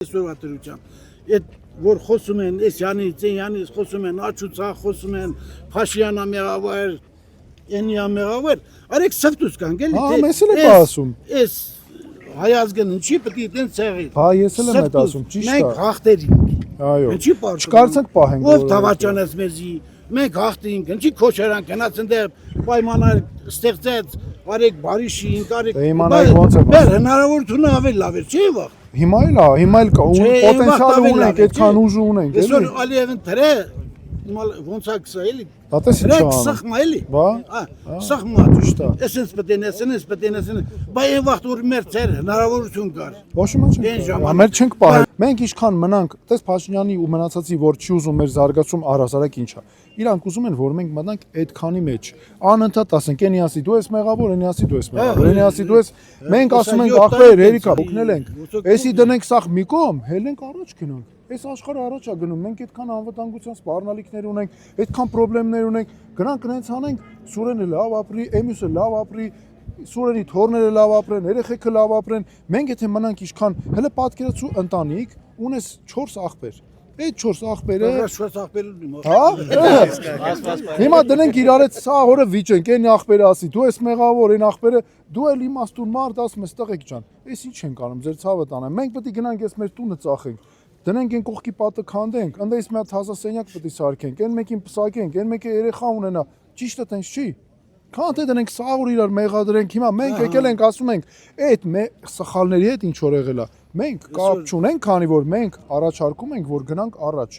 Սովետության այդ որ խոսում են Էսյանից, Էնյանից խոսում են, Աչուցա խոսում են, Փաշինյանը մեղավոր, Էնյա մեղավոր, արեք սրտուց կանք էլի։ Հա, ես էլ եմ ասում։ Էս հայազգն ինչի պետք է դեն ցեղի։ Հա, ես էլ եմ այդ ասում, ճիշտ է։ Մենք հաղթեր ենք։ Այո։ Ինչի պարտում։ Չկարծենք պահենք։ Ով դավաճանեց մեզի։ Մենք հաղթինք, ինչի քոչերան գնաց այնտեղ պայմաններ ստեղծեց, արեք բարիշին, արեք։ Իմանայք ոնց է։ Մեր հնարավորությունը ավելի լավ է, չի վախ։ Հիմա էլ հա, հիմա էլ կա, պոտենցիալ ունենք, այդքան ուժ ունենք, էլի։ Այսօր Ալիևն դրե ոնց է գսա էլի։ Դատես ինչ անում։ Սխմա էլի։ Բա։ Սխմա Ճիշտ է։ Էսենց պետք է նեսենս, պետք է նեսեն։ Բայ այն վաղտ որ մեր ծեր հնարավորություն կար։ Ոչ մի մեր չենք պահել։ Մենք ինչքան մնանք, տես Փաշինյանի ու մնացածի որ չի ուզում մեր զարգացում առհասարակ ինչ է։ Իրանք ուզում են որ մենք մտնանք այդքանի մեջ։ Անընդհատ ասենք Էնիասի դու ես մեղավոր, Էնիասի դու ես մեղավոր, Էնիասի դու ես մենք ասում ենք ախպեր հերիքա օգնել ենք։ Էսի դնենք սախ մի կողմ, հելենք առաջ գնանք։ Այս աշխարհը առաջ է գնում, մենք այդքան անվտանգության սպառնալիքներ ունենք, այդքան խնդիրներ ունենք, գնանք նենց անենք, Սուրենը լավ ապրի, Էմյուսը լավ ապրի, Սուրենի թորները լավ ապրեն, երեխեքը լավ ապրեն, մենք եթե մնանք ինչքան, հələ պատկերացու ընտանիք, ունես 4 աղբեր։ Այդ 4 աղբերը 4 աղբերն իմ։ Հա։ Հիմա դնենք իրար հետ սա օրը վիճենք, այն աղբերը ասի, դու ես մեղավոր, այն աղբերը, դու էլ իմաստուն մարդ ասում ես տղեկ ջան։ Էս ինչ ենք անում, ձեր ցավը տանեմ։ Մենք պետք է գնանք ես մեր տունը ծախենք։ Դնենք այն կողքի պատը քանդենք, ընդդես մի հատ հազասենյակ պետք է սարքենք, այն մեկին պսակենք, այն մեկը երեխա ունենա։ Ճիշտ է, տենց չի։ Քան թե դնենք սա որ իրար մեղադրենք, հիմա մենք եկել ենք ասում ենք, այդ սխալների հետ ինչ որ եղել է։ Մենք կապ չունենք, քանի որ մենք առաջարկում ենք, որ գնանք առաջ։